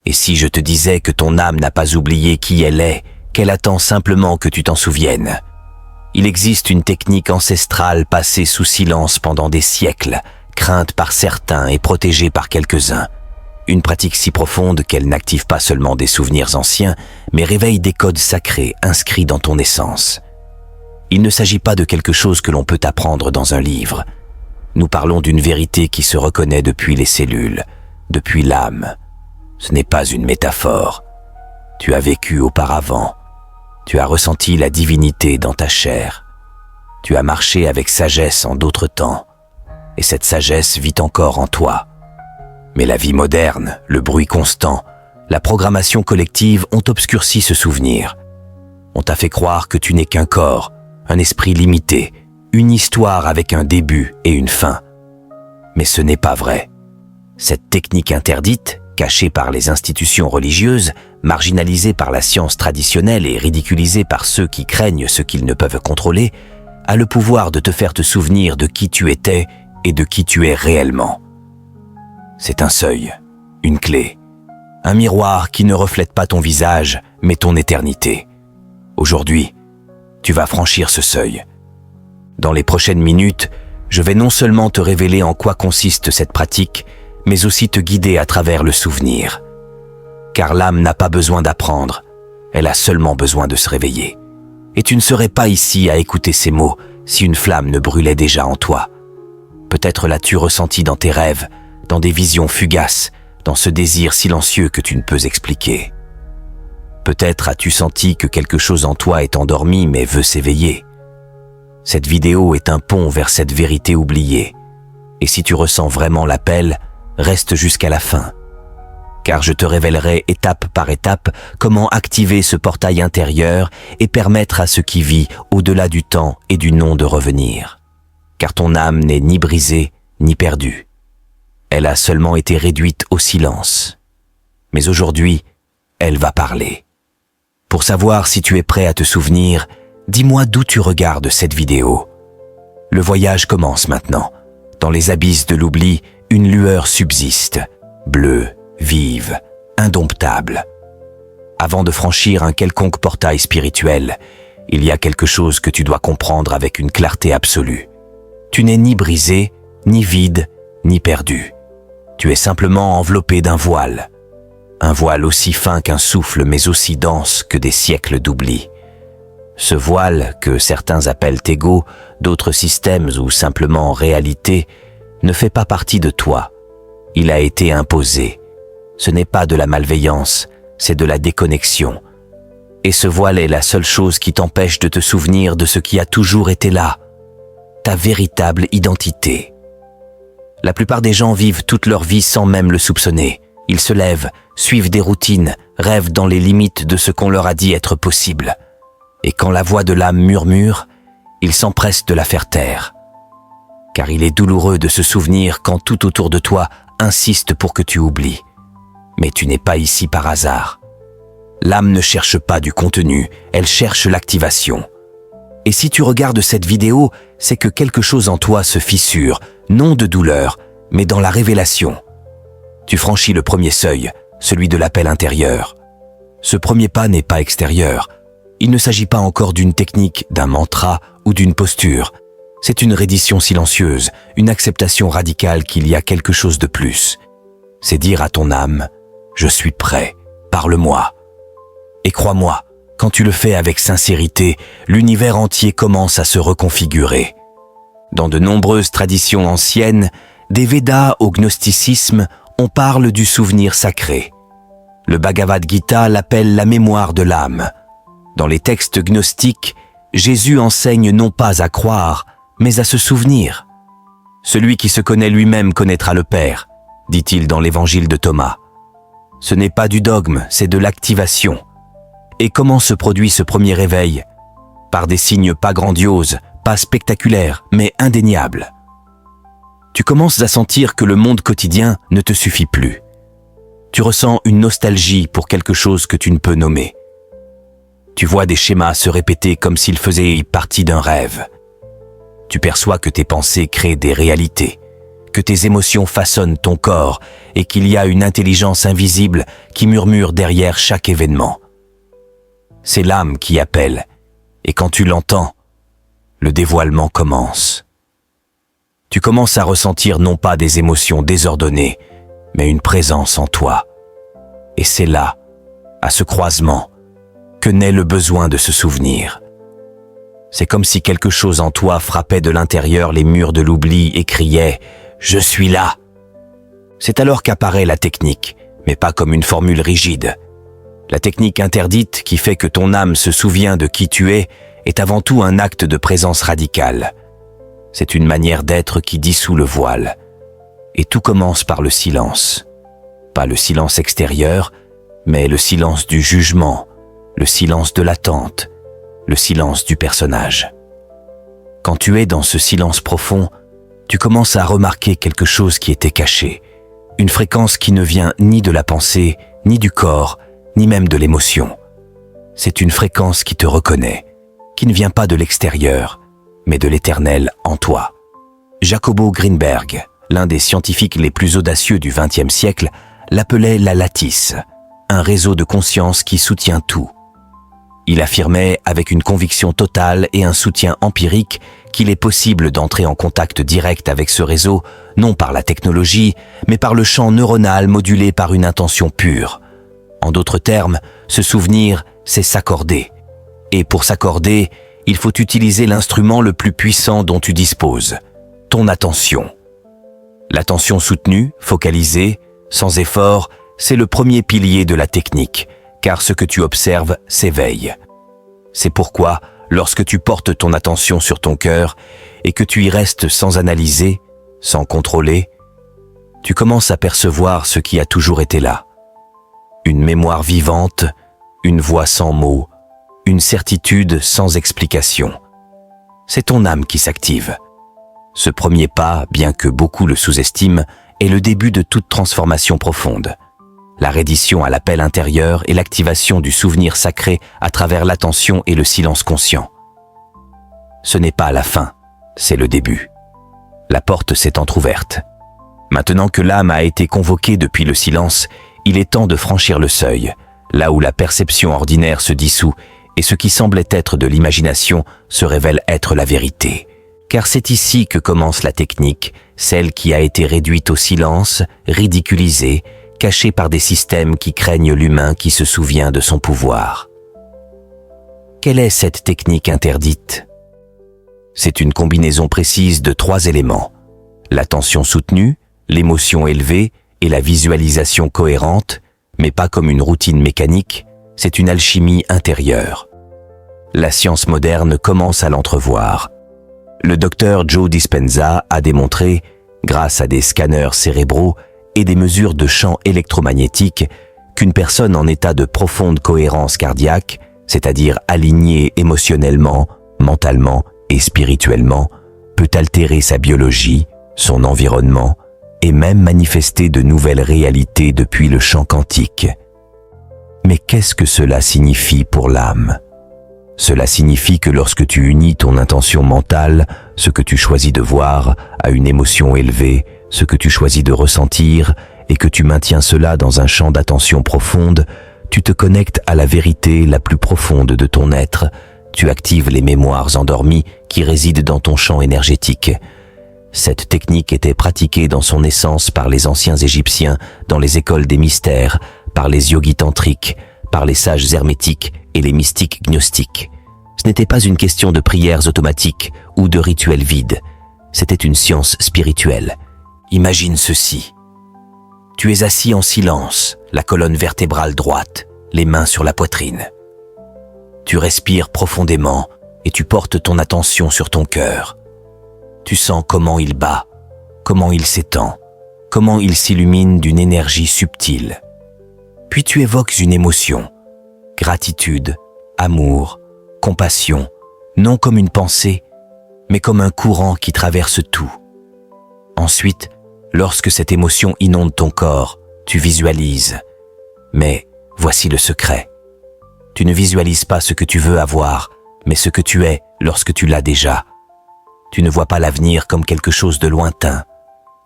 Et si je te disais que ton âme n'a pas oublié qui elle est, qu'elle attend simplement que tu t'en souviennes? Il existe une technique ancestrale passée sous silence pendant des siècles, crainte par certains et protégée par quelques-uns. Une pratique si profonde qu'elle n'active pas seulement des souvenirs anciens, mais réveille des codes sacrés inscrits dans ton essence. Il ne s'agit pas de quelque chose que l'on peut apprendre dans un livre. Nous parlons d'une vérité qui se reconnaît depuis les cellules, depuis l'âme. Ce n'est pas une métaphore. Tu as vécu auparavant. Tu as ressenti la divinité dans ta chair. Tu as marché avec sagesse en d'autres temps. Et cette sagesse vit encore en toi. Mais la vie moderne, le bruit constant, la programmation collective ont obscurci ce souvenir. On t'a fait croire que tu n'es qu'un corps, un esprit limité, une histoire avec un début et une fin. Mais ce n'est pas vrai. Cette technique interdite, cachée par les institutions religieuses, marginalisée par la science traditionnelle et ridiculisée par ceux qui craignent ce qu'ils ne peuvent contrôler, a le pouvoir de te faire te souvenir de qui tu étais et de qui tu es réellement. C'est un seuil, une clé, un miroir qui ne reflète pas ton visage, mais ton éternité. Aujourd'hui, tu vas franchir ce seuil. Dans les prochaines minutes, je vais non seulement te révéler en quoi consiste cette pratique, mais aussi te guider à travers le souvenir. Car l'âme n'a pas besoin d'apprendre, elle a seulement besoin de se réveiller. Et tu ne serais pas ici à écouter ces mots si une flamme ne brûlait déjà en toi. Peut-être l'as-tu ressenti dans tes rêves, dans des visions fugaces, dans ce désir silencieux que tu ne peux expliquer. Peut-être as-tu senti que quelque chose en toi est endormi mais veut s'éveiller. Cette vidéo est un pont vers cette vérité oubliée. Et si tu ressens vraiment l'appel, reste jusqu'à la fin. Car je te révélerai étape par étape comment activer ce portail intérieur et permettre à ce qui vit au-delà du temps et du non de revenir. Car ton âme n'est ni brisée ni perdue. Elle a seulement été réduite au silence. Mais aujourd'hui, elle va parler. Pour savoir si tu es prêt à te souvenir, dis-moi d'où tu regardes cette vidéo. Le voyage commence maintenant. Dans les abysses de l'oubli, une lueur subsiste, bleue, vive, indomptable. Avant de franchir un quelconque portail spirituel, il y a quelque chose que tu dois comprendre avec une clarté absolue. Tu n'es ni brisé, ni vide, ni perdu. Tu es simplement enveloppé d'un voile. Un voile aussi fin qu'un souffle, mais aussi dense que des siècles d'oubli. Ce voile, que certains appellent ego, d'autres systèmes ou simplement réalité, ne fait pas partie de toi. Il a été imposé. Ce n'est pas de la malveillance, c'est de la déconnexion. Et ce voile est la seule chose qui t'empêche de te souvenir de ce qui a toujours été là, ta véritable identité. La plupart des gens vivent toute leur vie sans même le soupçonner. Ils se lèvent, suivent des routines, rêvent dans les limites de ce qu'on leur a dit être possible. Et quand la voix de l'âme murmure, ils s'empressent de la faire taire. Car il est douloureux de se souvenir quand tout autour de toi insiste pour que tu oublies. Mais tu n'es pas ici par hasard. L'âme ne cherche pas du contenu, elle cherche l'activation. Et si tu regardes cette vidéo, c'est que quelque chose en toi se fissure, non de douleur, mais dans la révélation. Tu franchis le premier seuil, celui de l'appel intérieur. Ce premier pas n'est pas extérieur. Il ne s'agit pas encore d'une technique, d'un mantra ou d'une posture. C'est une reddition silencieuse, une acceptation radicale qu'il y a quelque chose de plus. C'est dire à ton âme, « Je suis prêt, parle-moi ». Et crois-moi, quand tu le fais avec sincérité, l'univers entier commence à se reconfigurer. Dans de nombreuses traditions anciennes, des Védas au gnosticisme, on parle du souvenir sacré. Le Bhagavad Gita l'appelle la mémoire de l'âme. Dans les textes gnostiques, Jésus enseigne non pas à croire, mais à se souvenir. Celui qui se connaît lui-même connaîtra le Père, dit-il dans l'évangile de Thomas. Ce n'est pas du dogme, c'est de l'activation. Et comment se produit ce premier réveil? Par des signes pas grandioses, pas spectaculaires, mais indéniables. Tu commences à sentir que le monde quotidien ne te suffit plus. Tu ressens une nostalgie pour quelque chose que tu ne peux nommer. Tu vois des schémas se répéter comme s'ils faisaient partie d'un rêve. Tu perçois que tes pensées créent des réalités, que tes émotions façonnent ton corps et qu'il y a une intelligence invisible qui murmure derrière chaque événement. C'est l'âme qui appelle, et quand tu l'entends, le dévoilement commence. Tu commences à ressentir non pas des émotions désordonnées, mais une présence en toi. Et c'est là, à ce croisement, que naît le besoin de se souvenir. C'est comme si quelque chose en toi frappait de l'intérieur les murs de l'oubli et criait « Je suis là ». C'est alors qu'apparaît la technique, mais pas comme une formule rigide. La technique interdite qui fait que ton âme se souvient de qui tu es est avant tout un acte de présence radicale. C'est une manière d'être qui dissout le voile. Et tout commence par le silence. Pas le silence extérieur, mais le silence du jugement, le silence de l'attente, le silence du personnage. Quand tu es dans ce silence profond, tu commences à remarquer quelque chose qui était caché, une fréquence qui ne vient ni de la pensée, ni du corps, ni même de l'émotion. C'est une fréquence qui te reconnaît, qui ne vient pas de l'extérieur, mais de l'éternel en toi. Jacobo Greenberg, l'un des scientifiques les plus audacieux du XXe siècle, l'appelait la lattice, un réseau de conscience qui soutient tout. Il affirmait avec une conviction totale et un soutien empirique qu'il est possible d'entrer en contact direct avec ce réseau, non par la technologie, mais par le champ neuronal modulé par une intention pure. En d'autres termes, se souvenir, c'est s'accorder. Et pour s'accorder, il faut utiliser l'instrument le plus puissant dont tu disposes, ton attention. L'attention soutenue, focalisée, sans effort, c'est le premier pilier de la technique, car ce que tu observes s'éveille. C'est pourquoi, lorsque tu portes ton attention sur ton cœur et que tu y restes sans analyser, sans contrôler, tu commences à percevoir ce qui a toujours été là. Une mémoire vivante, une voix sans mots, une certitude sans explication. C'est ton âme qui s'active. Ce premier pas, bien que beaucoup le sous-estiment, est le début de toute transformation profonde. La reddition à l'appel intérieur et l'activation du souvenir sacré à travers l'attention et le silence conscient. Ce n'est pas la fin, c'est le début. La porte s'est entr'ouverte. Maintenant que l'âme a été convoquée depuis le silence, il est temps de franchir le seuil, là où la perception ordinaire se dissout et ce qui semblait être de l'imagination se révèle être la vérité. Car c'est ici que commence la technique, celle qui a été réduite au silence, ridiculisée, cachée par des systèmes qui craignent l'humain qui se souvient de son pouvoir. Quelle est cette technique interdite ? C'est une combinaison précise de 3 éléments. L'attention soutenue, l'émotion élevée et la visualisation cohérente, mais pas comme une routine mécanique, c'est une alchimie intérieure. La science moderne commence à l'entrevoir. Le docteur Joe Dispenza a démontré, grâce à des scanners cérébraux et des mesures de champs électromagnétiques, qu'une personne en état de profonde cohérence cardiaque, c'est-à-dire alignée émotionnellement, mentalement et spirituellement, peut altérer sa biologie, son environnement et même manifester de nouvelles réalités depuis le champ quantique. Mais qu'est-ce que cela signifie pour l'âme ? Cela signifie que lorsque tu unis ton intention mentale, ce que tu choisis de voir, à une émotion élevée, ce que tu choisis de ressentir, et que tu maintiens cela dans un champ d'attention profonde, tu te connectes à la vérité la plus profonde de ton être, tu actives les mémoires endormies qui résident dans ton champ énergétique. Cette technique était pratiquée dans son essence par les anciens Égyptiens, dans les écoles des mystères, par les yogis tantriques, par les sages hermétiques et les mystiques gnostiques. Ce n'était pas une question de prières automatiques ou de rituels vides. C'était une science spirituelle. Imagine ceci. Tu es assis en silence, la colonne vertébrale droite, les mains sur la poitrine. Tu respires profondément et tu portes ton attention sur ton cœur. Tu sens comment il bat, comment il s'étend, comment il s'illumine d'une énergie subtile. Puis tu évoques une émotion, gratitude, amour, compassion, non comme une pensée, mais comme un courant qui traverse tout. Ensuite, lorsque cette émotion inonde ton corps, tu visualises. Mais voici le secret. Tu ne visualises pas ce que tu veux avoir, mais ce que tu es lorsque tu l'as déjà. Tu ne vois pas l'avenir comme quelque chose de lointain.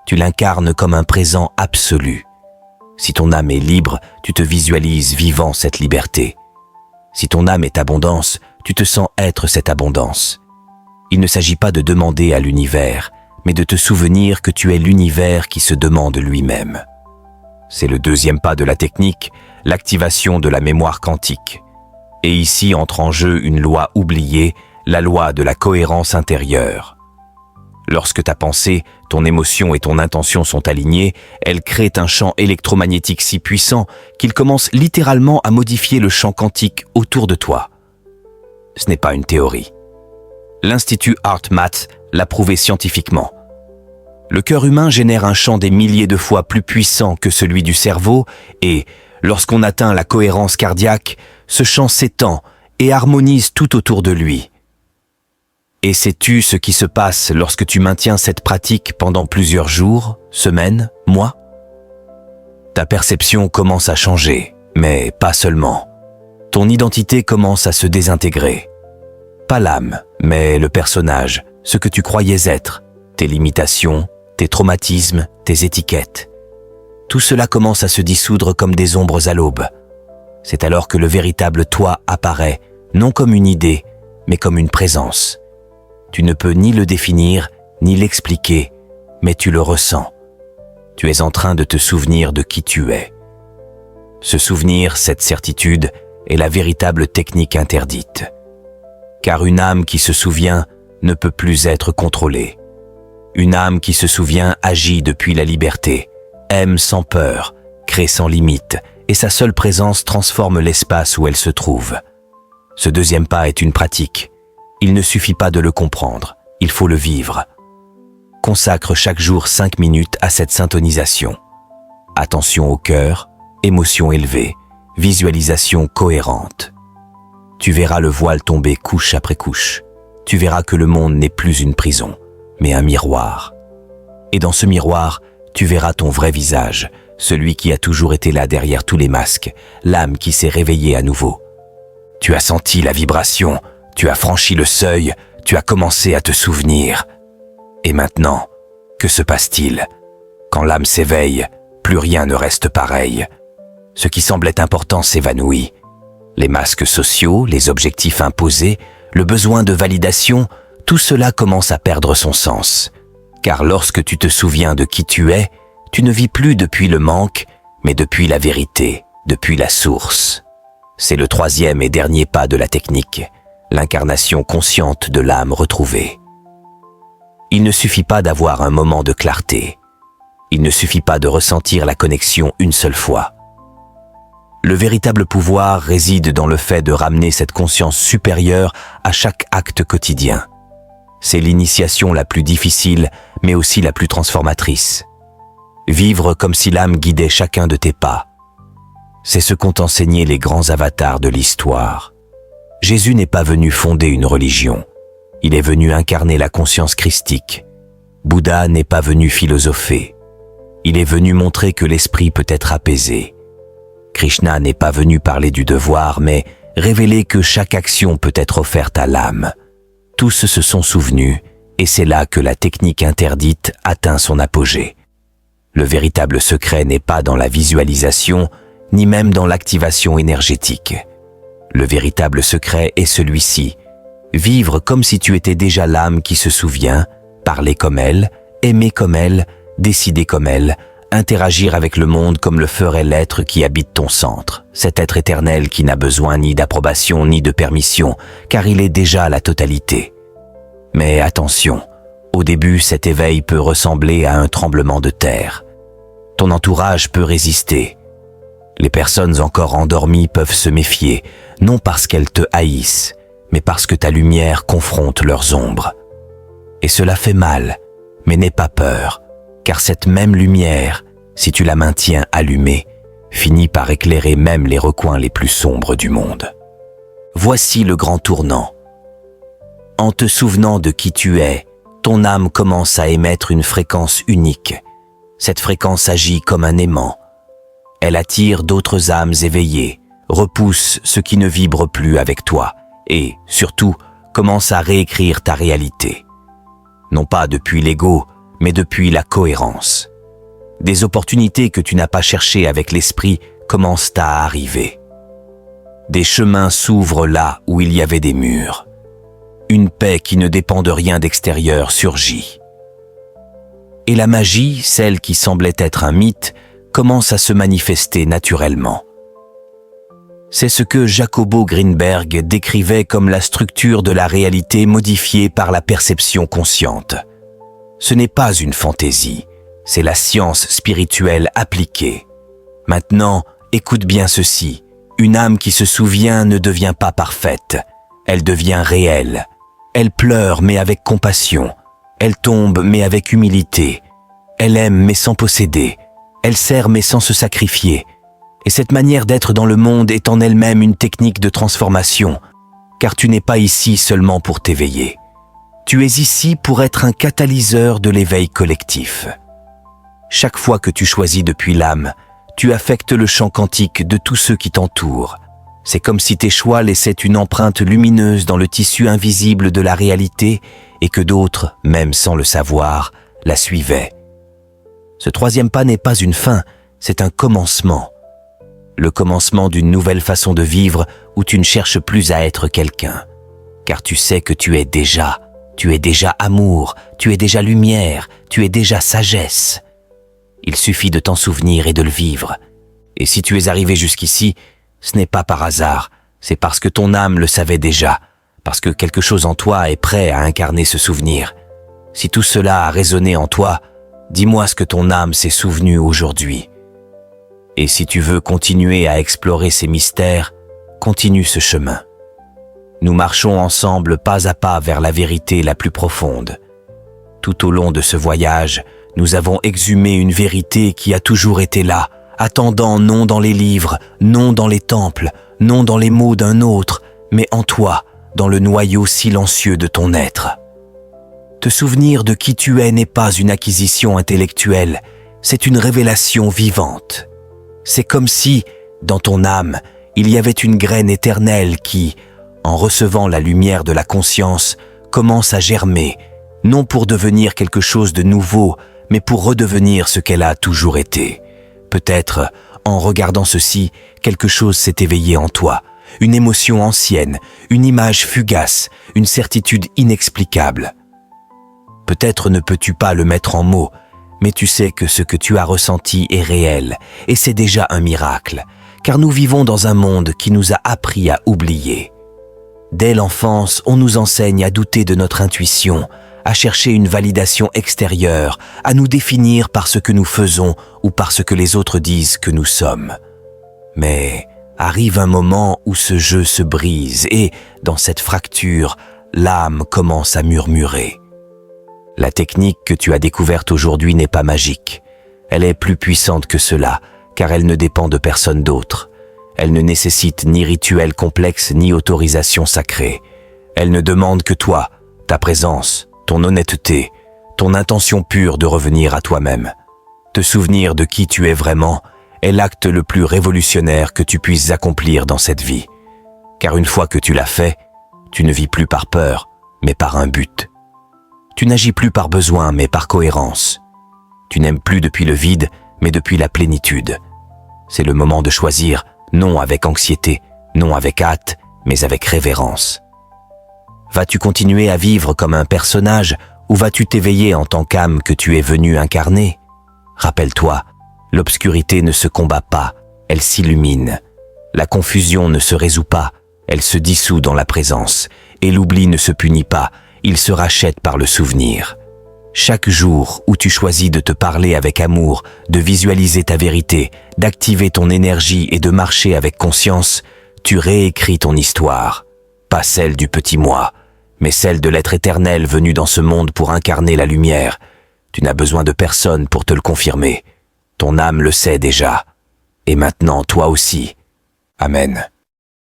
tu l'incarnes comme un présent absolu. Si ton âme est libre, tu te visualises vivant cette liberté. Si ton âme est abondance, tu te sens être cette abondance. Il ne s'agit pas de demander à l'univers, mais de te souvenir que tu es l'univers qui se demande lui-même. C'est le deuxième pas de la technique, l'activation de la mémoire quantique. Et ici entre en jeu une loi oubliée, la loi de la cohérence intérieure. Lorsque ta pensée, ton émotion et ton intention sont alignées, elles créent un champ électromagnétique si puissant qu'il commence littéralement à modifier le champ quantique autour de toi. Ce n'est pas une théorie. L'Institut HeartMath l'a prouvé scientifiquement. Le cœur humain génère un champ des milliers de fois plus puissant que celui du cerveau et, lorsqu'on atteint la cohérence cardiaque, ce champ s'étend et harmonise tout autour de lui. Et sais-tu ce qui se passe lorsque tu maintiens cette pratique pendant plusieurs jours, semaines, mois? Ta perception commence à changer, mais pas seulement. Ton identité commence à se désintégrer. Pas l'âme, mais le personnage, ce que tu croyais être, tes limitations, tes traumatismes, tes étiquettes. Tout cela commence à se dissoudre comme des ombres à l'aube. C'est alors que le véritable toi apparaît, non comme une idée, mais comme une présence. Tu ne peux ni le définir, ni l'expliquer, mais tu le ressens. Tu es en train de te souvenir de qui tu es. Ce souvenir, cette certitude, est la véritable technique interdite. Car une âme qui se souvient ne peut plus être contrôlée. Une âme qui se souvient agit depuis la liberté, aime sans peur, crée sans limite, et sa seule présence transforme l'espace où elle se trouve. Ce deuxième pas est une pratique. Il ne suffit pas de le comprendre, il faut le vivre. Consacre chaque jour 5 minutes à cette syntonisation. Attention au cœur, émotion élevée, visualisation cohérente. Tu verras le voile tomber couche après couche. Tu verras que le monde n'est plus une prison, mais un miroir. Et dans ce miroir, tu verras ton vrai visage, celui qui a toujours été là derrière tous les masques, l'âme qui s'est réveillée à nouveau. Tu as senti la vibration, tu as franchi le seuil, tu as commencé à te souvenir. Et maintenant, que se passe-t-il? Quand l'âme s'éveille, plus rien ne reste pareil. Ce qui semblait important s'évanouit. Les masques sociaux, les objectifs imposés, le besoin de validation, tout cela commence à perdre son sens. Car lorsque tu te souviens de qui tu es, tu ne vis plus depuis le manque, mais depuis la vérité, depuis la source. C'est le troisième et dernier pas de la technique. L'incarnation consciente de l'âme retrouvée. Il ne suffit pas d'avoir un moment de clarté. Il ne suffit pas de ressentir la connexion une seule fois. Le véritable pouvoir réside dans le fait de ramener cette conscience supérieure à chaque acte quotidien. C'est l'initiation la plus difficile, mais aussi la plus transformatrice. Vivre comme si l'âme guidait chacun de tes pas. C'est ce qu'ont enseigné les grands avatars de l'histoire. Jésus n'est pas venu fonder une religion. Il est venu incarner la conscience christique. Bouddha n'est pas venu philosopher. Il est venu montrer que l'esprit peut être apaisé. Krishna n'est pas venu parler du devoir, mais révéler que chaque action peut être offerte à l'âme. Tous se sont souvenus, et c'est là que la technique interdite atteint son apogée. Le véritable secret n'est pas dans la visualisation, ni même dans l'activation énergétique. Le véritable secret est celui-ci. Vivre comme si tu étais déjà l'âme qui se souvient, parler comme elle, aimer comme elle, décider comme elle, interagir avec le monde comme le ferait l'être qui habite ton centre, cet être éternel qui n'a besoin ni d'approbation ni de permission, car il est déjà la totalité. Mais attention, au début cet éveil peut ressembler à un tremblement de terre. Ton entourage peut résister. Les personnes encore endormies peuvent se méfier, non parce qu'elles te haïssent, mais parce que ta lumière confronte leurs ombres. Et cela fait mal, mais n'aie pas peur, car cette même lumière, si tu la maintiens allumée, finit par éclairer même les recoins les plus sombres du monde. Voici le grand tournant. En te souvenant de qui tu es, ton âme commence à émettre une fréquence unique. Cette fréquence agit comme un aimant. Elle attire d'autres âmes éveillées, repousse ce qui ne vibre plus avec toi et, surtout, commence à réécrire ta réalité. Non pas depuis l'ego, mais depuis la cohérence. Des opportunités que tu n'as pas cherchées avec l'esprit commencent à arriver. Des chemins s'ouvrent là où il y avait des murs. Une paix qui ne dépend de rien d'extérieur surgit. Et la magie, celle qui semblait être un mythe, commence à se manifester naturellement. C'est ce que Jacobo Greenberg décrivait comme la structure de la réalité modifiée par la perception consciente. Ce n'est pas une fantaisie, c'est la science spirituelle appliquée. Maintenant, écoute bien ceci. Une âme qui se souvient ne devient pas parfaite. Elle devient réelle. Elle pleure mais avec compassion. Elle tombe mais avec humilité. Elle aime mais sans posséder. Elle sert mais sans se sacrifier. Et cette manière d'être dans le monde est en elle-même une technique de transformation, car tu n'es pas ici seulement pour t'éveiller. Tu es ici pour être un catalyseur de l'éveil collectif. Chaque fois que tu choisis depuis l'âme, tu affectes le champ quantique de tous ceux qui t'entourent. C'est comme si tes choix laissaient une empreinte lumineuse dans le tissu invisible de la réalité et que d'autres, même sans le savoir, la suivaient. Ce troisième pas n'est pas une fin, c'est un commencement. Le commencement d'une nouvelle façon de vivre où tu ne cherches plus à être quelqu'un. Car tu sais que tu es déjà amour, tu es déjà lumière, tu es déjà sagesse. Il suffit de t'en souvenir et de le vivre. Et si tu es arrivé jusqu'ici, ce n'est pas par hasard, c'est parce que ton âme le savait déjà, parce que quelque chose en toi est prêt à incarner ce souvenir. Si tout cela a résonné en toi, dis-moi ce que ton âme s'est souvenue aujourd'hui. Et si tu veux continuer à explorer ces mystères, continue ce chemin. Nous marchons ensemble pas à pas vers la vérité la plus profonde. Tout au long de ce voyage, nous avons exhumé une vérité qui a toujours été là, attendant non dans les livres, non dans les temples, non dans les mots d'un autre, mais en toi, dans le noyau silencieux de ton être. Te souvenir de qui tu es n'est pas une acquisition intellectuelle, c'est une révélation vivante. C'est comme si, dans ton âme, il y avait une graine éternelle qui, en recevant la lumière de la conscience, commence à germer, non pour devenir quelque chose de nouveau, mais pour redevenir ce qu'elle a toujours été. Peut-être, en regardant ceci, quelque chose s'est éveillé en toi, une émotion ancienne, une image fugace, une certitude inexplicable. Peut-être ne peux-tu pas le mettre en mots, mais tu sais que ce que tu as ressenti est réel, et c'est déjà un miracle, car nous vivons dans un monde qui nous a appris à oublier. Dès l'enfance, on nous enseigne à douter de notre intuition, à chercher une validation extérieure, à nous définir par ce que nous faisons ou par ce que les autres disent que nous sommes. Mais arrive un moment où ce jeu se brise et, dans cette fracture, l'âme commence à murmurer. La technique que tu as découverte aujourd'hui n'est pas magique. Elle est plus puissante que cela, car elle ne dépend de personne d'autre. Elle ne nécessite ni rituel complexe ni autorisation sacrée. Elle ne demande que toi, ta présence, ton honnêteté, ton intention pure de revenir à toi-même. Te souvenir de qui tu es vraiment est l'acte le plus révolutionnaire que tu puisses accomplir dans cette vie. Car une fois que tu l'as fait, tu ne vis plus par peur, mais par un but. Tu n'agis plus par besoin, mais par cohérence. Tu n'aimes plus depuis le vide, mais depuis la plénitude. C'est le moment de choisir, non avec anxiété, non avec hâte, mais avec révérence. Vas-tu continuer à vivre comme un personnage ou vas-tu t'éveiller en tant qu'âme que tu es venu incarner? Rappelle-toi, l'obscurité ne se combat pas, elle s'illumine. La confusion ne se résout pas, elle se dissout dans la présence. Et l'oubli ne se punit pas, il se rachète par le souvenir. Chaque jour où tu choisis de te parler avec amour, de visualiser ta vérité, d'activer ton énergie et de marcher avec conscience, tu réécris ton histoire. Pas celle du petit moi, mais celle de l'être éternel venu dans ce monde pour incarner la lumière. Tu n'as besoin de personne pour te le confirmer. Ton âme le sait déjà. Et maintenant, toi aussi. Amen.